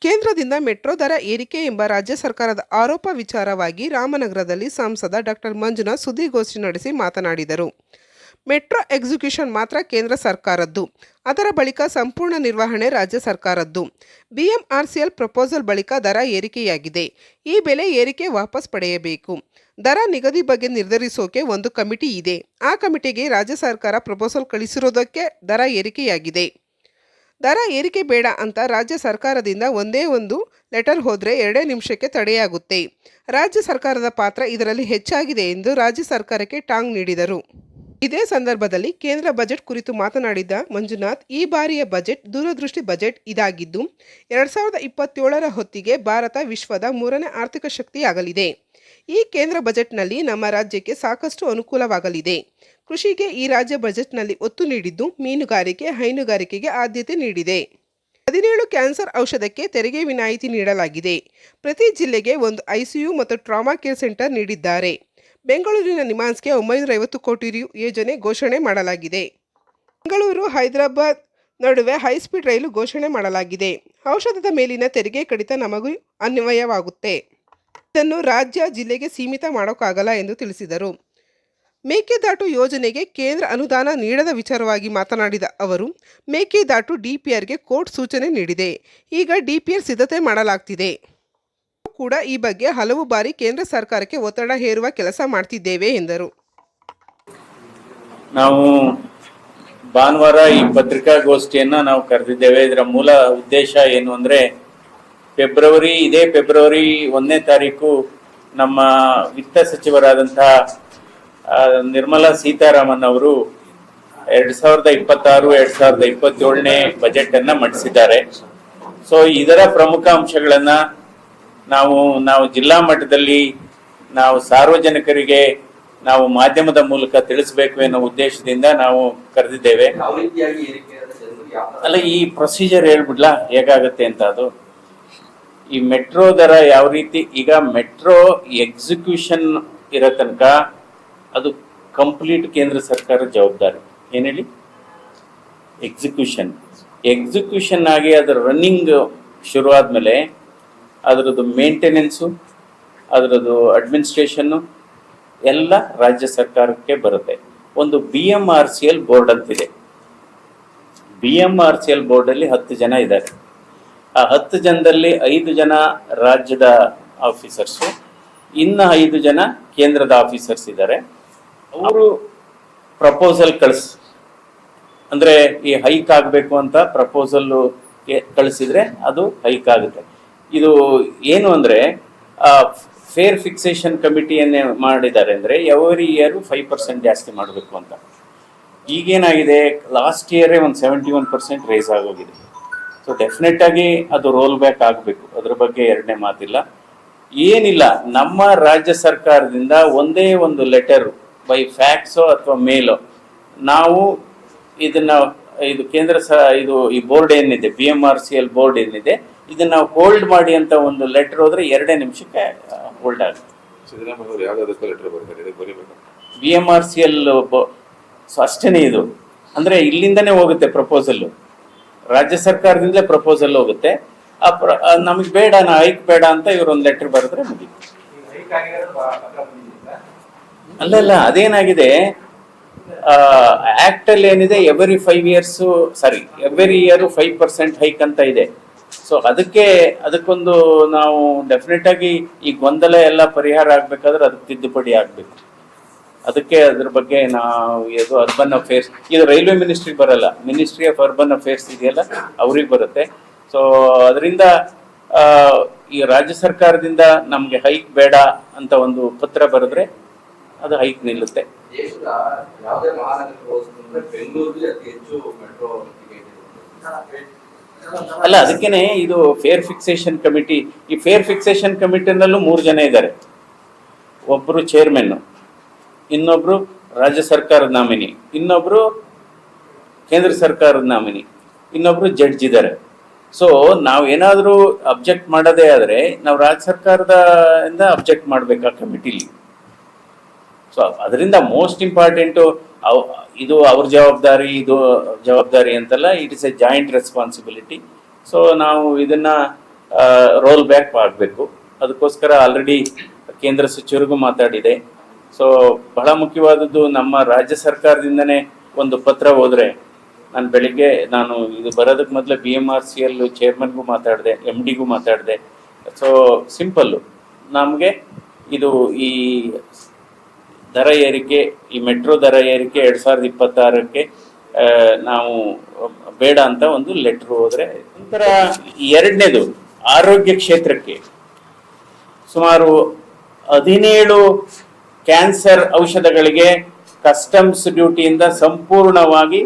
ಕೇಂದ್ರದಿಂದ ಮೆಟ್ರೋ ದರ ಏರಿಕೆ ಎಂಬ ರಾಜ್ಯ ಸರ್ಕಾರದ ಆರೋಪ ವಿಚಾರವಾಗಿ ರಾಮನಗರದಲ್ಲಿ ಸಂಸದ ಡಾಕ್ಟರ್ ಮಂಜುನಾಥ್ ಸುದ್ದಿಗೋಷ್ಠಿ ನಡೆಸಿ ಮಾತನಾಡಿದರು. ಮೆಟ್ರೋ ಎಕ್ಸಿಕ್ಯೂಷನ್ ಮಾತ್ರ ಕೇಂದ್ರ ಸರ್ಕಾರದ್ದು, ಅದರ ಬಳಿಕ ಸಂಪೂರ್ಣ ನಿರ್ವಹಣೆ ರಾಜ್ಯ ಸರ್ಕಾರದ್ದು. ಬಿಎಂಆರ್ಸಿಎಲ್ ಪ್ರಪೋಸಲ್ ಬಳಿಕ ದರ ಏರಿಕೆಯಾಗಿದೆ. ಈ ಬೆಲೆ ಏರಿಕೆ ವಾಪಸ್ ಪಡೆಯಬೇಕು. ದರ ನಿಗದಿ ಬಗ್ಗೆ ನಿರ್ಧರಿಸೋಕೆ ಒಂದು ಕಮಿಟಿ ಇದೆ. ಆ ಕಮಿಟಿಗೆ ರಾಜ್ಯ ಸರ್ಕಾರ ಪ್ರಪೋಸಲ್ ಕಳಿಸಿರೋದಕ್ಕೆ ದರ ಏರಿಕೆಯಾಗಿದೆ. ದರ ಏರಿಕೆ ಬೇಡ ಅಂತ ರಾಜ್ಯ ಸರ್ಕಾರದಿಂದ ಒಂದೇ ಒಂದು ಲೆಟರ್ ಹೋದರೆ 2 ನಿಮಿಷಕ್ಕೆ ತಡೆಯಾಗುತ್ತೆ. ರಾಜ್ಯ ಸರ್ಕಾರದ ಪಾತ್ರ ಇದರಲ್ಲಿ ಹೆಚ್ಚಾಗಿದೆ ಎಂದು ರಾಜ್ಯ ಸರ್ಕಾರಕ್ಕೆ ಟಾಂಗ್ ನೀಡಿದರು. ಇದೇ ಸಂದರ್ಭದಲ್ಲಿ ಕೇಂದ್ರ ಬಜೆಟ್ ಕುರಿತು ಮಾತನಾಡಿದ ಮಂಜುನಾಥ್, ಈ ಬಾರಿಯ ಬಜೆಟ್ ದೂರದೃಷ್ಟಿ ಬಜೆಟ್ ಇದಾಗಿದ್ದು 2027ರ ಹೊತ್ತಿಗೆ ಭಾರತ ವಿಶ್ವದ 3ನೇ ಆರ್ಥಿಕ ಶಕ್ತಿಯಾಗಲಿದೆ. ಈ ಕೇಂದ್ರ ಬಜೆಟ್ನಲ್ಲಿ ನಮ್ಮ ರಾಜ್ಯಕ್ಕೆ ಸಾಕಷ್ಟು ಅನುಕೂಲವಾಗಲಿದೆ. ಕೃಷಿಗೆ ಈ ರಾಜ್ಯ ಬಜೆಟ್ನಲ್ಲಿ ಒತ್ತು ನೀಡಿದ್ದು ಮೀನುಗಾರಿಕೆ, ಹೈನುಗಾರಿಕೆಗೆ ಆದ್ಯತೆ ನೀಡಿದೆ. 17 ಕ್ಯಾನ್ಸರ್ ಔಷಧಕ್ಕೆ ತೆರಿಗೆ ವಿನಾಯಿತಿ ನೀಡಲಾಗಿದೆ. ಪ್ರತಿ ಜಿಲ್ಲೆಗೆ ಒಂದು ಐಸಿಯು ಮತ್ತು ಟ್ರಾಮಾ ಕೇರ್ ಸೆಂಟರ್ ನೀಡಿದ್ದಾರೆ. ಬೆಂಗಳೂರಿನ ನಿಮ್ಹಾನ್ಸ್ಗೆ 950 ಕೋಟಿ ರು ಯೋಜನೆ ಘೋಷಣೆ ಮಾಡಲಾಗಿದೆ. ಬೆಂಗಳೂರು ಹೈದರಾಬಾದ್ ನಡುವೆ ಹೈಸ್ಪೀಡ್ ರೈಲು ಘೋಷಣೆ ಮಾಡಲಾಗಿದೆ. ಔಷಧದ ಮೇಲಿನ ತೆರಿಗೆ ಕಡಿತ ನಮಗೂ ಅನ್ವಯವಾಗುತ್ತೆ. ಇದನ್ನು ರಾಜ್ಯ ಜಿಲ್ಲೆಗೆ ಸೀಮಿತ ಮಾಡೋಕ್ಕಾಗಲ್ಲ ಎಂದು ತಿಳಿಸಿದರು. ಮೇಕೆದಾಟು ಯೋಜನೆಗೆ ಕೇಂದ್ರ ಅನುದಾನ ನೀಡದ ವಿಚಾರವಾಗಿ ಮಾತನಾಡಿದ ಅವರು, ಮೇಕೆದಾಟು ಡಿಪಿಆರ್ಗೆ ಕೋರ್ಟ್ ಸೂಚನೆ ನೀಡಿದೆ. ಈಗ ಡಿಪಿಆರ್ ಸಿದ್ಧತೆ ಮಾಡಲಾಗ್ತಿದೆ. ಕೂಡ ಈ ಬಗ್ಗೆ ಹಲವು ಬಾರಿ ಕೇಂದ್ರ ಸರ್ಕಾರಕ್ಕೆ ಒತ್ತಡ ಹೇರುವ ಕೆಲಸ ಮಾಡ್ತಿದ್ದೇವೆ ಎಂದರು. ನಾವು ಭಾನುವಾರ ಈ ಪತ್ರಿಕಾಗೋಷ್ಠಿಯನ್ನ ನಾವು ಕರೆದಿದ್ದೇವೆ. ಇದರ ಮೂಲ ಉದ್ದೇಶ ಏನು ಅಂದ್ರೆ, ಇದೇ ಫೆಬ್ರವರಿ 1ನೇ ತಾರೀಕು ನಮ್ಮ ವಿತ್ತ ಸಚಿವರಾದಂತಹ ನಿರ್ಮಲಾ ಸೀತಾರಾಮನ್ ಅವರು 2026-2027ನೇ ಬಜೆಟ್ ಅನ್ನ ಮಂಡಿಸಿದ್ದಾರೆ. ಸೊ ಇದರ ಪ್ರಮುಖ ಅಂಶಗಳನ್ನ ನಾವು ಜಿಲ್ಲಾ ಮಟ್ಟದಲ್ಲಿ ನಾವು ಸಾರ್ವಜನಿಕರಿಗೆ ನಾವು ಮಾಧ್ಯಮದ ಮೂಲಕ ತಿಳಿಸಬೇಕು ಅನ್ನೋ ಉದ್ದೇಶದಿಂದ ನಾವು ಕರೆದಿದ್ದೇವೆ. ಅಲ್ಲ, ಈ ಪ್ರೊಸೀಜರ್ ಹೇಳ್ಬಿಡ್ಲಾ ಹೇಗಾಗುತ್ತೆ ಅಂತ. ಅದು ಈ ಮೆಟ್ರೋ ದರ ಯಾವ ರೀತಿ, ಈಗ ಮೆಟ್ರೋ ಎಕ್ಸಿಕ್ಯೂಷನ್ ಇರೋ ತನಕ ಅದು ಕಂಪ್ಲೀಟ್ ಕೇಂದ್ರ ಸರ್ಕಾರದ ಜವಾಬ್ದಾರಿ. ಏನ್ ಹೇಳಿ, ಎಕ್ಸಿಕ್ಯೂಷನ್ ಆಗಿ ಅದರ ರನ್ನಿಂಗ್ ಶುರು ಆದ್ಮೇಲೆ ಅದರದ್ದು ಮೇಂಟೆನೆನ್ಸು, ಅದರದ್ದು ಅಡ್ಮಿನಿಸ್ಟ್ರೇಷನ್ನು ಎಲ್ಲ ರಾಜ್ಯ ಸರ್ಕಾರಕ್ಕೆ ಬರುತ್ತೆ. ಒಂದು BMRCL ಬೋರ್ಡ್ ಅಂತಿದೆ. BMRCL ಬೋರ್ಡಲ್ಲಿ 10 ಜನ ಇದ್ದಾರೆ. ಆ 10 ಜನದಲ್ಲಿ 5 ಜನ ರಾಜ್ಯದ ಆಫೀಸರ್ಸು, ಇನ್ನು 5 ಜನ ಕೇಂದ್ರದ ಆಫೀಸರ್ಸ್ ಇದ್ದಾರೆ. ಅವರು ಪ್ರಪೋಸಲ್ ಅಂದ್ರೆ ಈ ಹೈಕ್ ಆಗಬೇಕು ಅಂತ ಪ್ರಪೋಸಲ್ ಕಳಿಸಿದ್ರೆ ಅದು ಹೈಕ್ ಆಗುತ್ತೆ. ಇದು ಏನು ಅಂದ್ರೆ ಫೇರ್ ಫಿಕ್ಸೇಷನ್ ಕಮಿಟಿಯನ್ನೇ ಮಾಡಿದ್ದಾರೆ. ಅಂದ್ರೆ ಎವರಿ ಇಯರ್ 5% ಜಾಸ್ತಿ ಮಾಡಬೇಕು ಅಂತ. ಈಗೇನಾಗಿದೆ, ಲಾಸ್ಟ್ ಇಯರೇ ಒಂದು 71% ರೈಸ್ ಆಗೋಗಿದೆ. ಸೊ ಡೆಫಿನೆಟ್ ಆಗಿ ಅದು ರೋಲ್ ಬ್ಯಾಕ್ ಆಗಬೇಕು. ಅದ್ರ ಬಗ್ಗೆ ಎರಡನೇ ಮಾತಿಲ್ಲ, ಏನಿಲ್ಲ. ನಮ್ಮ ರಾಜ್ಯ ಸರ್ಕಾರದಿಂದ ಒಂದೇ ಒಂದು ಲೆಟರ್ ಬೈ ಫ್ಯಾಕ್ಸೋ ಅಥವಾ ಮೇಲೋ ನಾವು ಇದು ಈ ಬೋರ್ಡ್ ಏನಿದೆ, BMRCL ಬೋರ್ಡ್ ಏನಿದೆ, ಇದನ್ನ ಹೋಲ್ಡ್ ಮಾಡಿ ಅಂತ ಒಂದು ಲೆಟರ್ ಹೋದ್ರೆ 2 ನಿಮಿಷಕ್ಕೆ ಹೋಲ್ಡ್ ಆಗುತ್ತೆ. BMRCL ಸೊ ಅಷ್ಟೇನೆ. ಇದು ಅಂದ್ರೆ ಇಲ್ಲಿಂದನೇ ಹೋಗುತ್ತೆ ಪ್ರಪೋಸಲ್, ರಾಜ್ಯ ಸರ್ಕಾರದಿಂದಲೇ ಪ್ರಪೋಸಲ್ ಹೋಗುತ್ತೆ. ನಮಗೆ ಬೇಡ, ಹೈಕ್ ಬೇಡ ಅಂತ ಇವರು ಒಂದು ಲೆಟರ್ ಬರೆದ್ರೆ ಮುಗಿತು. ಅಲ್ಲ, ಅದೇನಾಗಿದೆ, ಆಕ್ಟ್ ಅಲ್ಲಿ ಏನಿದೆ, ಎವರಿ ಇಯರ್ 5% ಹೈಕ್ ಅಂತ ಇದೆ. ಸೊ ಅದಕ್ಕೊಂದು ನಾವು ಡೆಫಿನೆಟ್ ಆಗಿ ಈ ಗೊಂದಲ ಎಲ್ಲ ಪರಿಹಾರ ಆಗ್ಬೇಕಾದ್ರೆ ಅದಕ್ಕೆ ತಿದ್ದುಪಡಿ ಆಗ್ಬೇಕು. ಅದಕ್ಕೆ ಅದ್ರ ಬಗ್ಗೆ ನಾವು ಅರ್ಬನ್ ಅಫೇರ್ಸ್, ಇದು ರೈಲ್ವೆ ಮಿನಿಸ್ಟ್ರಿಗೆ ಬರಲ್ಲ, ಮಿನಿಸ್ಟ್ರಿ ಆಫ್ ಅರ್ಬನ್ ಅಫೇರ್ಸ್ ಇದೆಯಲ್ಲ ಅವ್ರಿಗೆ ಬರುತ್ತೆ. ಸೊ ಅದರಿಂದ ಈ ರಾಜ್ಯ ಸರ್ಕಾರದಿಂದ ನಮ್ಗೆ ಹೈಕ್ ಬೇಡ ಅಂತ ಒಂದು ಪತ್ರ ಬರೆದ್ರೆ ಅದು ಹೈಕ್ ನಿಲ್ಲುತ್ತೆ. ಅಲ್ಲ, ಅದಕ್ಕೇನೆ ಇದು ಫೇರ್ ಫಿಕ್ಸೇಷನ್ ಕಮಿಟಿ. ಈ ಫೇರ್ ಫಿಕ್ಸೇಷನ್ ಕಮಿಟಿನಲ್ಲೂ 3 ಜನ ಇದ್ದಾರೆ. ಒಬ್ರು ಚೇರ್ಮನ್, ಇನ್ನೊಬ್ರು ರಾಜ್ಯ ಸರ್ಕಾರದ ನಾಮಿನಿ, ಇನ್ನೊಬ್ರು ಕೇಂದ್ರ ಸರ್ಕಾರದ ನಾಮಿನಿ, ಇನ್ನೊಬ್ರು ಜಡ್ಜ್ ಇದ್ದಾರೆ. ಸೊ ನಾವು ಏನಾದರೂ ಅಬ್ಜೆಕ್ಟ್ ಮಾಡೋದೇ ಆದರೆ ನಾವು ರಾಜ್ಯ ಸರ್ಕಾರದ ಅಬ್ಜೆಕ್ಟ್ ಮಾಡ್ಬೇಕು ಆ ಕಮಿಟಿಲಿ. ಸೊ ಅದರಿಂದ ಮೋಸ್ಟ್ ಇಂಪಾರ್ಟೆಂಟು ಇದು ಅವ್ರ ಜವಾಬ್ದಾರಿ, ಇದು ಜವಾಬ್ದಾರಿ ಅಂತಲ್ಲ, it is A joint responsibility. So ನಾವು ಇದನ್ನ ರೋಲ್ ಬ್ಯಾಕ್ ಆಗಬೇಕು. ಅದಕ್ಕೋಸ್ಕರ ಆಲ್ರೆಡಿ ಕೇಂದ್ರ ಸಚಿವರಿಗೂ ಮಾತಾಡಿದೆ. ಸೊ ಬಹಳ ಮುಖ್ಯವಾದದ್ದು, ನಮ್ಮ ರಾಜ್ಯ ಸರ್ಕಾರದಿಂದನೇ ಒಂದು ಪತ್ರ ಹೋದ್ರೆ, ನಾನು ಇದು ಬರೋದಕ್ಕೆ ಮೊದಲೇ BMRCL ಚೇರ್ಮನ್ಗೂ ಮಾತಾಡಿದೆ, MDಗೂ ಮಾತಾಡಿದೆ. ಸೊ ಸಿಂಪಲ್ಲು, ನಮಗೆ ಇದು ಈ ದರ ಏರಿಕೆ, ಈ ಮೆಟ್ರೋ ದರ ಏರಿಕೆ 2026ಕ್ಕೆ ನಾವು ಬೇಡ ಅಂತ ಒಂದು ಲೆಟ್ರ್ ಹೋದ್ರೆ. ನಂತರ ಎರಡನೇದು, ಆರೋಗ್ಯ ಕ್ಷೇತ್ರಕ್ಕೆ ಸುಮಾರು 17 ಕ್ಯಾನ್ಸರ್ ಔಷಧಗಳಿಗೆ ಕಸ್ಟಮ್ಸ್ ಡ್ಯೂಟಿಯಿಂದ ಸಂಪೂರ್ಣವಾಗಿ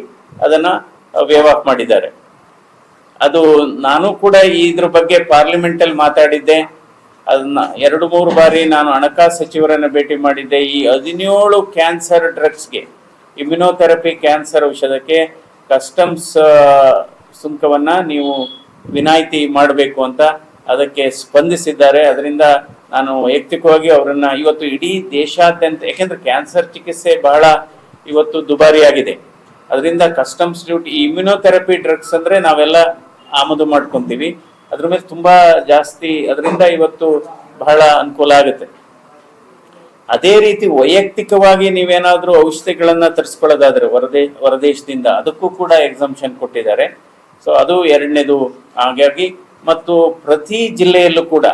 ಅದನ್ನ ವೇವ್ ಆಫ್ ಮಾಡಿದ್ದಾರೆ. ಅದು ನಾನು ಕೂಡ ಇದ್ರ ಬಗ್ಗೆ ಪಾರ್ಲಿಮೆಂಟ್ ಅಲ್ಲಿ ಮಾತಾಡಿದ್ದೆ. ಅದನ್ನ 2-3 ಬಾರಿ ನಾನು ಹಣಕಾಸು ಸಚಿವರನ್ನ ಭೇಟಿ ಮಾಡಿದ್ದೆ. ಈ 17 ಕ್ಯಾನ್ಸರ್ ಡ್ರಗ್ಸ್ಗೆ, ಇಮ್ಯುನೋಥೆರಪಿ ಕ್ಯಾನ್ಸರ್ ಔಷಧಕ್ಕೆ ಕಸ್ಟಮ್ಸ್ ಸುಂಕವನ್ನ ನೀವು ವಿನಾಯಿತಿ ಮಾಡಬೇಕು ಅಂತ ಅದಕ್ಕೆ ಸ್ಪಂದಿಸಿದ್ದಾರೆ. ಅದರಿಂದ ನಾನು ವೈಯಕ್ತಿಕವಾಗಿ ಅವರನ್ನ ಇವತ್ತು ಇಡೀ ದೇಶಾದ್ಯಂತ, ಯಾಕೆಂದ್ರೆ ಕ್ಯಾನ್ಸರ್ ಚಿಕಿತ್ಸೆ ಬಹಳ ಇವತ್ತು ದುಬಾರಿಯಾಗಿದೆ. ಅದರಿಂದ ಕಸ್ಟಮ್ಸ್ ಡ್ಯೂಟಿ, ಇಮ್ಯುನೋಥೆರಪಿ ಡ್ರಗ್ಸ್ ಅಂದ್ರೆ ನಾವೆಲ್ಲ ಆಮದು ಮಾಡ್ಕೊಂತೀವಿ, ಅದ್ರ ಮೇಲೆ ತುಂಬಾ ಜಾಸ್ತಿ, ಅದರಿಂದ ಇವತ್ತು ಬಹಳ ಅನುಕೂಲ ಆಗುತ್ತೆ. ಅದೇ ರೀತಿ ವೈಯಕ್ತಿಕವಾಗಿ ನೀವೇನಾದ್ರೂ ಔಷಧಿಗಳನ್ನ ತರಿಸ್ಕೊಳ್ಳೋದಾದ್ರೆ ಹೊರದೇಶದಿಂದ, ಅದಕ್ಕೂ ಕೂಡ ಎಕ್ಸಂಪ್ಷನ್ ಕೊಟ್ಟಿದ್ದಾರೆ. ಸೊ ಅದು ಎರಡನೇದು. ಹಾಗಾಗಿ ಮತ್ತು ಪ್ರತಿ ಜಿಲ್ಲೆಯಲ್ಲೂ ಕೂಡ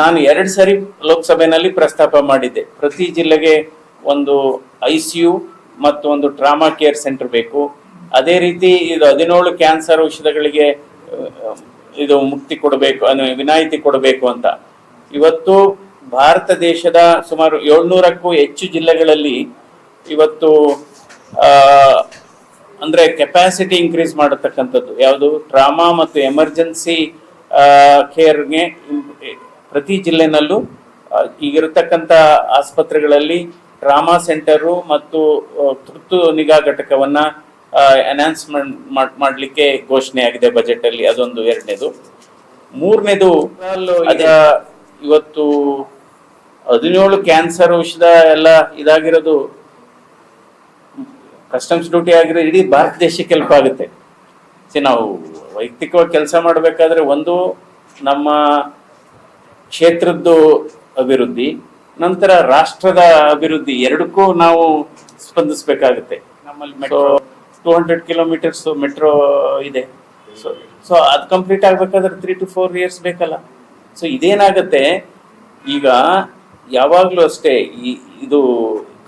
ನಾನು 2 ಸರಿ ಲೋಕಸಭೆಯಲ್ಲಿ ಪ್ರಸ್ತಾಪ ಮಾಡಿದ್ದೆ, ಪ್ರತಿ ಜಿಲ್ಲೆಗೆ ಒಂದು ICU ಮತ್ತು ಒಂದು ಟ್ರಾಮಾ ಕೇರ್ ಸೆಂಟರ್ ಬೇಕು. ಅದೇ ರೀತಿ ಇದು 17 ಕ್ಯಾನ್ಸರ್ ಔಷಧಗಳಿಗೆ ಇದು ಮುಕ್ತಿ ಕೊಡಬೇಕು, ವಿನಾಯಿತಿ ಕೊಡಬೇಕು ಅಂತ. ಇವತ್ತು ಭಾರತ ದೇಶದ ಸುಮಾರು 700ಕ್ಕೂ ಹೆಚ್ಚು ಜಿಲ್ಲೆಗಳಲ್ಲಿ ಇವತ್ತು ಅಂದ್ರೆ ಕೆಪಾಸಿಟಿ ಇನ್ಕ್ರೀಸ್ ಮಾಡತಕ್ಕಂಥದ್ದು ಯಾವುದು, ಟ್ರಾಮಾ ಮತ್ತು ಎಮರ್ಜೆನ್ಸಿ ಕೇರ್ಗೆ ಪ್ರತಿ ಜಿಲ್ಲೆನಲ್ಲೂ ಈಗಿರತಕ್ಕಂಥ ಆಸ್ಪತ್ರೆಗಳಲ್ಲಿ ಟ್ರಾಮಾ ಸೆಂಟರು ಮತ್ತು ತುರ್ತು ನಿಗಾ ಘಟಕವನ್ನ ಎನ್ಹಾನ್ಸ್ಮೆಂಟ್ ಮಾಡಲಿಕ್ಕೆ ಘೋಷಣೆ ಆಗಿದೆ ಬಜೆಟ್ ಅಲ್ಲಿ. ಅದೊಂದು ಎರಡನೇದು. ಮೂರನೇದು, ಇವತ್ತು 17 ಕ್ಯಾನ್ಸರ್ ಔಷಧ ಎಲ್ಲ ಇದಾಗಿರೋದು ಕಸ್ಟಮ್ಸ್ ಡ್ಯೂಟಿ ಆಗಿರೋದು ಇಡೀ ಭಾರತ ದೇಶಕ್ಕೆ ಹೆಲ್ಪ್ ಆಗುತ್ತೆ. ನಾವು ವೈಯಕ್ತಿಕವಾಗಿ ಕೆಲಸ ಮಾಡಬೇಕಾದ್ರೆ ಒಂದು ನಮ್ಮ ಕ್ಷೇತ್ರದ್ದು ಅಭಿವೃದ್ಧಿ, ನಂತರ ರಾಷ್ಟ್ರದ ಅಭಿವೃದ್ಧಿ, ಎರಡಕ್ಕೂ ನಾವು ಸ್ಪಂದಿಸಬೇಕಾಗುತ್ತೆ. ನಮ್ಮಲ್ಲಿ 200 ಕಿಲೋಮೀಟರ್ಸ್ ಮೆಟ್ರೋ ಇದೆ. ಸೊ ಅದು ಕಂಪ್ಲೀಟ್ ಆಗ್ಬೇಕಾದ್ರೆ 3 to 4 years ಬೇಕಲ್ಲ. ಸೊ ಇದೇನಾಗುತ್ತೆ, ಈಗ ಯಾವಾಗ್ಲೂ ಅಷ್ಟೇ ಇದು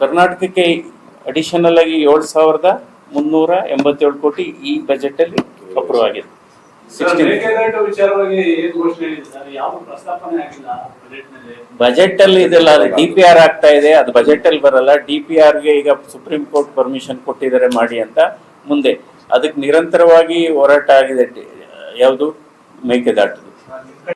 ಕರ್ನಾಟಕಕ್ಕೆ ಅಡಿಷನಲ್ ಆಗಿ 7,387 ಕೋಟಿ ಈ ಬಜೆಟ್ ಅಲ್ಲಿ ಅಪ್ರೂವ್ ಆಗಿದೆ. ಬಜೆಟ್ ಅಲ್ಲಿ ಇದೆಲ್ಲ DPR ಆಗ್ತಾ ಇದೆ, ಅದು ಬಜೆಟ್ ಅಲ್ಲಿ ಬರಲ್ಲ. DPR ಗೆ ಈಗ ಸುಪ್ರೀಂ ಕೋರ್ಟ್ ಪರ್ಮಿಷನ್ ಕೊಟ್ಟಿದ್ದಾರೆ ಮಾಡಿ ಅಂತ. ಮುಂದೆ ಅದಕ್ಕೆ ನಿರಂತರವಾಗಿ ಹೋರಾಟ ಆಗಿದೆ. ಯಾವುದು ಮೇಕೆದಾಟು